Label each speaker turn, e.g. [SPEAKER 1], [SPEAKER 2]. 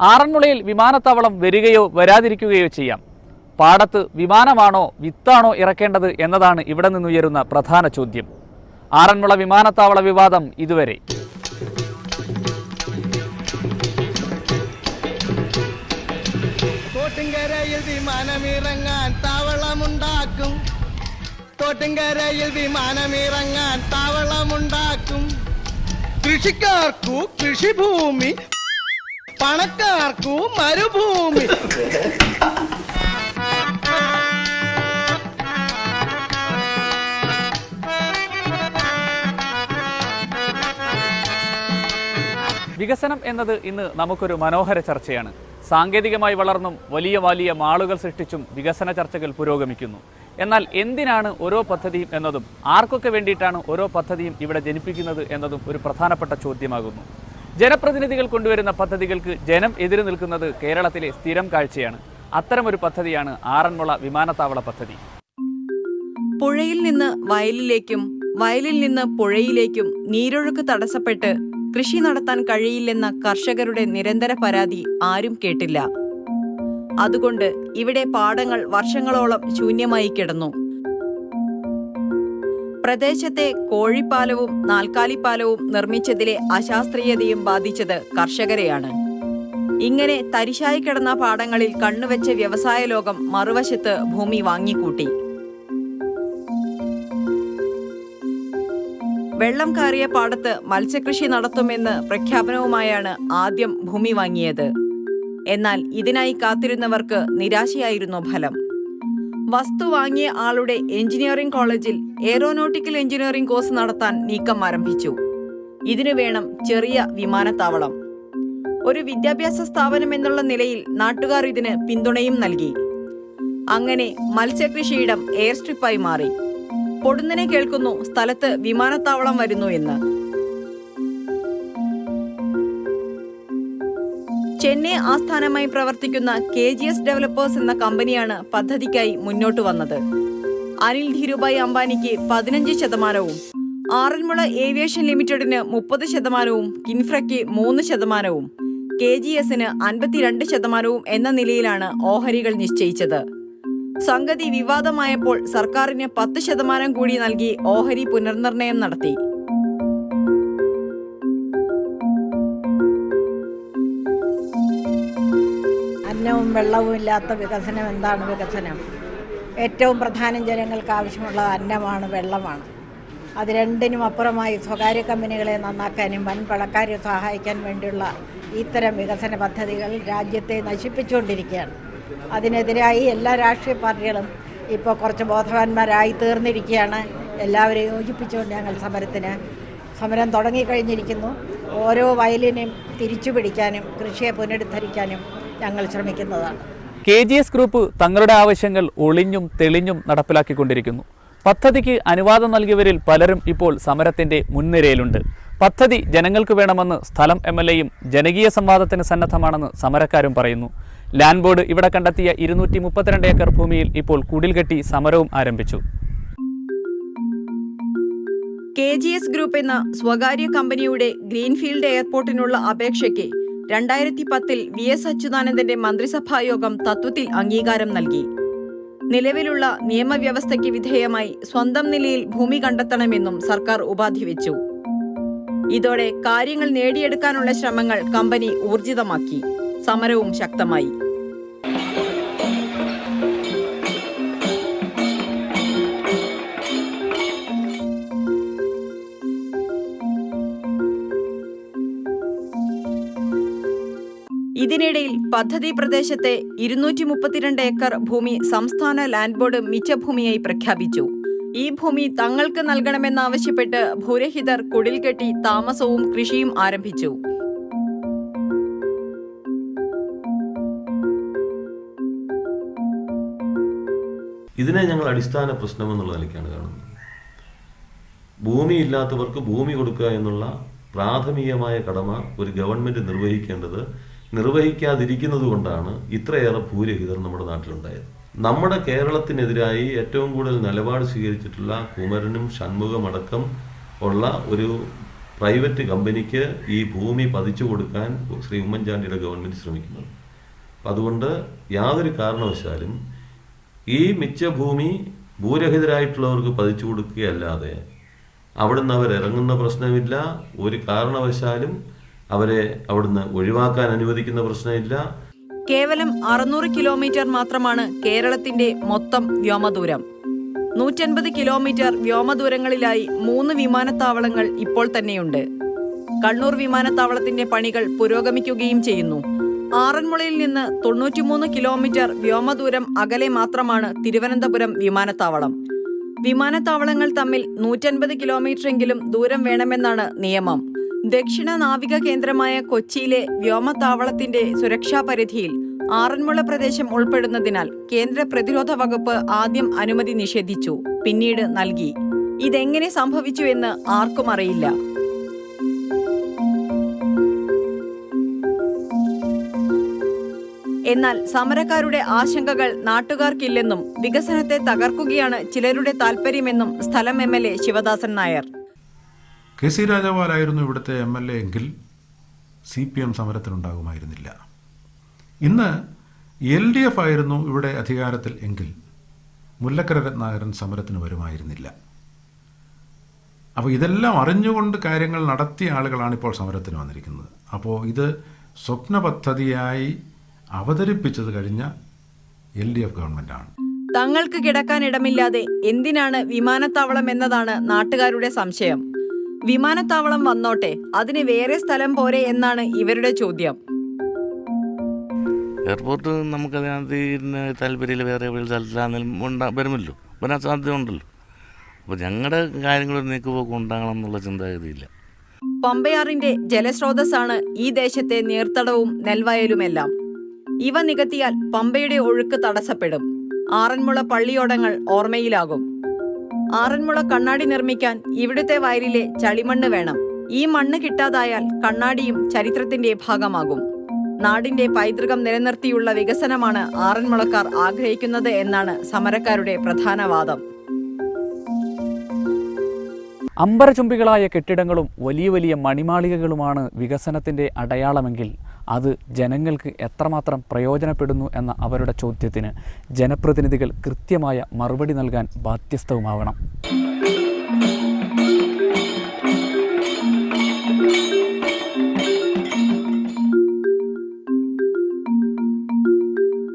[SPEAKER 1] ആറന്മുളയിൽ വിമാനത്താവളം വരികയോ വരാതിരിക്കുകയോ ചെയ്യാം. പാടത്ത് വിമാനമാണോ വിത്താണോ ഇറക്കേണ്ടത് എന്നതാണ് ഇവിടെ നിന്നുയരുന്ന പ്രധാന ചോദ്യം. ആറന്മുള വിമാനത്താവള വിവാദം ഇതുവരെ.
[SPEAKER 2] തോട്ടുംകരയിൽ വിമാനമിറങ്ങാൻ താവളമുണ്ടാക്കും, തോട്ടുംകരയിൽ വിമാനമിറങ്ങാൻ താവളമുണ്ടാക്കും. കൃഷിക്കാർക്കു കൃഷിഭൂമി, പണക്കാർക്കു മരുഭൂമി.
[SPEAKER 1] വികസനം എന്നത് ഇന്ന് നമുക്കൊരു മനോഹര ചർച്ചയാണ്. സാങ്കേതികമായി വളർന്നും വലിയ വലിയ മാളുകൾ സൃഷ്ടിച്ചും വികസന ചർച്ചകൾ പുരോഗമിക്കുന്നു. എന്നാൽ എന്തിനാണ് ഓരോ പദ്ധതിയും എന്നതും ആർക്കൊക്കെ വേണ്ടിയിട്ടാണ് ഓരോ പദ്ധതിയും ഇവിടെ ജനിപ്പിക്കുന്നത് എന്നതും ഒരു പ്രധാനപ്പെട്ട ചോദ്യമാകുന്നു. ജനപ്രതിനിധികൾ കൊണ്ടുവരുന്ന പദ്ധതികൾക്ക് ജനം എതിര് നിൽക്കുന്നത് കേരളത്തിലെ സ്ഥിരം കാഴ്ചയാണ്. അത്തരമൊരു പദ്ധതിയാണ് ആറന്മുള വിമാനത്താവള പദ്ധതി.
[SPEAKER 3] പുഴയിൽ നിന്ന് വയലിലേക്കും വയലിൽ നിന്ന് പുഴയിലേക്കും നീരൊഴുക്ക് തടസ്സപ്പെട്ട് കൃഷി നടത്താൻ കഴിയില്ലെന്ന കർഷകരുടെ നിരന്തര പരാതി ആരും കേട്ടില്ല. അതുകൊണ്ട് ഇവിടെ പാടങ്ങൾ വർഷങ്ങളോളം ശൂന്യമായി കിടന്നു. പ്രദേശത്തെ കോഴിപ്പാലവും നാൽക്കാലിപ്പാലവും നിർമ്മിച്ചതിലെ അശാസ്ത്രീയതയും ബാധിച്ചത് കർഷകരെയാണ്. ഇങ്ങനെ തരിശായി കിടന്ന പാടങ്ങളിൽ കണ്ണുവെച്ച വ്യവസായ ലോകം മറുവശത്ത് ഭൂമി വാങ്ങിക്കൂട്ടി. വെള്ളം കയറിയ പാടത്ത് മത്സ്യകൃഷി നടത്തുമെന്ന് പ്രഖ്യാപനവുമായാണ് ആദ്യം ഭൂമി വാങ്ങിയത്. എന്നാൽ ഇതിനായി കാത്തിരുന്നവർക്ക് നിരാശയായിരുന്നു ഫലം. വസ്തു വാങ്ങിയ ആളുടെ എഞ്ചിനീയറിംഗ് കോളേജിൽ എയ്റോനോട്ടിക്കൽ എഞ്ചിനീയറിംഗ് കോഴ്സ് നടത്താൻ നീക്കം ആരംഭിച്ചു. ഇതിനു വേണം ചെറിയ വിമാനത്താവളം. ഒരു വിദ്യാഭ്യാസ സ്ഥാപനം എന്നുള്ള നിലയിൽ നാട്ടുകാർ ഇതിന് പിന്തുണയും നൽകി. അങ്ങനെ മത്സ്യകൃഷിയിടം എയർ സ്ട്രിപ്പായി മാറി. പൊടുന്നനെ കേൾക്കുന്നു സ്ഥലത്ത് വിമാനത്താവളം വരുന്നു എന്ന്. ചെന്നൈ ആസ്ഥാനമായി പ്രവർത്തിക്കുന്ന KGS ഡെവലപ്പേഴ്സ് എന്ന കമ്പനിയാണ് പദ്ധതിക്കായി മുന്നോട്ട് വന്നത്. അനിൽ ധീരുഭായ് അംബാനിക്ക് 15%, ആറന്മുള ഏവിയേഷൻ ലിമിറ്റഡിന് 30%, കിൻഫ്രയ്ക്ക് 3%, KGSന് 52% എന്ന നിലയിലാണ് ഓഹരികൾ നിശ്ചയിച്ചത്. സംഗതി വിവാദമായപ്പോൾ സർക്കാരിന് 10% കൂടി നൽകി ഓഹരി പുനർനിർണയം നടത്തി.
[SPEAKER 4] അന്നവും വെള്ളവും ഇല്ലാത്ത വികസനം എന്താണ് വികസനം? ഏറ്റവും പ്രധാനം ജനങ്ങൾക്ക് ആവശ്യമുള്ള അന്നമാണ്, വെള്ളമാണ്. അത് രണ്ടിനും അപ്പുറമായി സ്വകാര്യ കമ്പനികളെ നന്നാക്കാനും വൻപണക്കാരെ സഹായിക്കാൻ വേണ്ടിയുള്ള ഇത്തരം വികസന പദ്ധതികൾ രാജ്യത്തെ നശിപ്പിച്ചുകൊണ്ടിരിക്കുകയാണ്. അതിനെതിരായി എല്ലാ രാഷ്ട്രീയ പാർട്ടികളും ഇപ്പോൾ കുറച്ച് ബോധവാന്മാരായി തീർന്നിരിക്കുകയാണ്. എല്ലാവരെയും യോജിപ്പിച്ചുകൊണ്ട് ഞങ്ങൾ സമരം തുടങ്ങിക്കഴിഞ്ഞിരിക്കുന്നു. ഓരോ വയലിനെയും തിരിച്ചു പിടിക്കാനും കൃഷിയെ പുനരുദ്ധരിക്കാനും ഞങ്ങൾ ശ്രമിക്കുന്നതാണ്.
[SPEAKER 1] KGS ഗ്രൂപ്പ് തങ്ങളുടെ ആവശ്യങ്ങൾ ഒളിഞ്ഞും തെളിഞ്ഞും നടപ്പിലാക്കിക്കൊണ്ടിരിക്കുന്നു. പദ്ധതിക്ക് അനുവാദം നൽകിയവരിൽ പലരും ഇപ്പോൾ സമരത്തിന്റെ മുൻനിരയിലുണ്ട്. പദ്ധതി ജനങ്ങൾക്ക് വേണമെന്ന് സ്ഥലം MLAയും ജനകീയ സംവാദത്തിന് സന്നദ്ധമാണെന്ന് സമരക്കാരും പറയുന്നു. ലാൻഡ് ബോർഡ് ഇവിടെ കണ്ടെത്തിയ 232 ഏക്കർ ഭൂമിയിൽ ഇപ്പോൾ കുടിൽ കെട്ടി സമരവും ആരംഭിച്ചു.
[SPEAKER 3] KGS ഗ്രൂപ്പ് എന്ന സ്വകാര്യ കമ്പനിയുടെ ഗ്രീൻഫീൽഡ് എയർപോർട്ടിനുള്ള അപേക്ഷയ്ക്ക് 2010 VS അച്യുതാനന്ദന്റെ മന്ത്രിസഭായോഗം തത്വത്തിൽ അംഗീകാരം നൽകി. നിലവിലുള്ള നിയമവ്യവസ്ഥയ്ക്ക് വിധേയമായി സ്വന്തം നിലയിൽ ഭൂമി കണ്ടെത്തണമെന്നും സർക്കാർ ഉപാധി വെച്ചു. ഇതോടെ കാര്യങ്ങൾ നേടിയെടുക്കാനുള്ള ശ്രമങ്ങൾ കമ്പനി ഊർജിതമാക്കി. സമരവും ശക്തമായി. ഇതിനിടയിൽ പദ്ധതി പ്രദേശത്തെ 232 ഏക്കർ ഭൂമി സംസ്ഥാന ലാൻഡ് ബോർഡ് മിച്ചഭൂമിയായി പ്രഖ്യാപിച്ചു. ഈ ഭൂമി തങ്ങൾക്ക് നൽകണമെന്നാവശ്യപ്പെട്ട് ഭൂരഹിതർ കുടിൽ കെട്ടി താമസവും കൃഷിയും ആരംഭിച്ചു.
[SPEAKER 5] ഇതിനെ ഞങ്ങൾ അടിസ്ഥാന പ്രശ്നം എന്നുള്ള നിലയ്ക്കാണ് കാണുന്നത്. ഭൂമിയില്ലാത്തവർക്ക് ഭൂമി കൊടുക്കുക എന്നുള്ള പ്രാഥമികമായ കടമ ഒരു ഗവൺമെന്റ് നിർവഹിക്കാതിരിക്കുന്നത് കൊണ്ടാണ് ഇത്രയേറെ ഭൂരഹിതർ നമ്മുടെ നാട്ടിലുണ്ടായത്. നമ്മുടെ കേരളത്തിനെതിരായി ഏറ്റവും കൂടുതൽ നിലപാട് സ്വീകരിച്ചിട്ടുള്ള കുമരനും ഷൺമുഖമടക്കം ഉള്ള ഒരു പ്രൈവറ്റ് കമ്പനിക്ക് ഈ ഭൂമി പതിച്ചു കൊടുക്കാൻ ശ്രീ ഉമ്മൻചാണ്ടിയുടെ ഗവൺമെൻറ് ശ്രമിക്കുന്നത്. അപ്പം അതുകൊണ്ട് യാതൊരു കാരണവശാലും ഈ മിച്ച ഭൂമി ഭൂരഹിതരായിട്ടുള്ളവർക്ക് പതിച്ചു കൊടുക്കുകയല്ലാതെ അവിടുന്ന് അവരിറങ്ങുന്ന പ്രശ്നമില്ല. ഒരു കാരണവശാലും അവരെ അവിടുന്ന് ഒഴിവാക്കാൻ അനുവദിക്കുന്ന പ്രശ്നമില്ല.
[SPEAKER 3] കേവലം 600 കിലോമീറ്റർ മാത്രമാണ് കേരളത്തിന്റെ മൊത്തം വ്യോമദൂരം. 150 കിലോമീറ്റർ വ്യോമദൂരങ്ങളിലായി 3 വിമാനത്താവളങ്ങൾ ഇപ്പോൾ തന്നെയുണ്ട്. കണ്ണൂർ വിമാനത്താവളത്തിന്റെ പണികൾ പുരോഗമിക്കുകയും ചെയ്യുന്നു. ആറന്മുളയിൽ നിന്ന് 93 കിലോമീറ്റർ വ്യോമദൂരം അകലെ മാത്രമാണ് തിരുവനന്തപുരം വിമാനത്താവളം. വിമാനത്താവളങ്ങൾ തമ്മിൽ 150 കിലോമീറ്ററെങ്കിലും ദൂരം വേണമെന്നാണ് നിയമം. ദക്ഷിണ നാവിക കേന്ദ്രമായ കൊച്ചിയിലെ വ്യോമത്താവളത്തിന്റെ സുരക്ഷാ പരിധിയിൽ ആറന്മുള പ്രദേശം ഉൾപ്പെടുന്നതിനാൽ കേന്ദ്ര പ്രതിരോധ വകുപ്പ് ആദ്യം അനുമതി നിഷേധിച്ചു, പിന്നീട് നൽകി. ഇതെങ്ങനെ സംഭവിച്ചു എന്ന് ആർക്കും അറിയില്ല. എന്നാൽ സമരക്കാരുടെ ആശങ്കകൾ നാട്ടുകാർക്കില്ലെന്നും വികസനത്തെ തകർക്കുകയാണ് ചിലരുടെ താൽപര്യമെന്നും സ്ഥലം MLA ശിവദാസൻ നായർ.
[SPEAKER 6] KC രാജഗോപാലായിരുന്നു ഇവിടുത്തെ MLA എങ്കിൽ CPM സമരത്തിനുണ്ടാകുമായിരുന്നില്ല. ഇന്ന് LDF ആയിരുന്നു ഇവിടെ അധികാരത്തിൽ എങ്കിൽ മുല്ലക്കര രത്നാകരൻ സമരത്തിന് വരുമായിരുന്നില്ല. അപ്പോൾ ഇതെല്ലാം അറിഞ്ഞുകൊണ്ട് കാര്യങ്ങൾ നടത്തിയ ആളുകളാണ് ഇപ്പോൾ സമരത്തിന് വന്നിരിക്കുന്നത്. അപ്പോൾ ഇത് സ്വപ്ന പദ്ധതിയായി അവതരിപ്പിച്ചത് കഴിഞ്ഞ LDF ഗവൺമെൻറ്റാണ്.
[SPEAKER 3] തങ്ങൾക്ക് കിടക്കാനിടമില്ലാതെ എന്തിനാണ് വിമാനത്താവളം എന്നതാണ് നാട്ടുകാരുടെ സംശയം. വിമാനത്താവളം വന്നോട്ടെ, അതിന് വേറെ സ്ഥലം പോരെ എന്നാണ് ഇവരുടെ ചോദ്യം.
[SPEAKER 7] എയർപോർട്ട് നമുക്കതിനകത്ത് താല്പര്യമില്ല, വേറെ സ്ഥലത്താണെങ്കിലും വരുമല്ലോ, വരാൻ സാധ്യതയുണ്ടല്ലോ. അപ്പോൾ ഞങ്ങളുടെ കാര്യങ്ങളൊരു നീക്കുപോക്ക് ഉണ്ടാകണം എന്നുള്ള ചിന്താഗതിയില്ല.
[SPEAKER 3] പമ്പയാറിന്റെ ജലസ്രോതസ്സാണ് ഈ ദേശത്തെ നീർത്തടവും നെൽവയലുമെല്ലാം. ഇവ നികത്തിയാൽ പമ്പയുടെ ഒഴുക്ക് തടസ്സപ്പെടും. ആറന്മുള പള്ളിയോടങ്ങൾ ഓർമ്മയിലാകും. ആറന്മുള കണ്ണാടി നിർമ്മിക്കാൻ ഇവിടുത്തെ വയലിലെ ചളിമണ്ണ് വേണം. ഈ മണ്ണ് കിട്ടാതായാൽ കണ്ണാടിയും ചരിത്രത്തിന്റെ ഭാഗമാകും. നാടിന്റെ പൈതൃകം നിലനിർത്തിയുള്ള വികസനമാണ് ആറന്മുളക്കാർ ആഗ്രഹിക്കുന്നത് എന്നാണ് സമരക്കാരുടെ പ്രധാന വാദം.
[SPEAKER 1] അമ്പരചുംബികളായ കെട്ടിടങ്ങളും വലിയ വലിയ മണിമാളികകളുമാണ് വികസനത്തിൻ്റെ അടയാളമെങ്കിൽ അത് ജനങ്ങൾക്ക് എത്രമാത്രം പ്രയോജനപ്പെടുന്നു എന്ന അവരുടെ ചോദ്യത്തിന് ജനപ്രതിനിധികൾ കൃത്യമായ മറുപടി നൽകാൻ ബാധ്യസ്ഥവുമാവണം.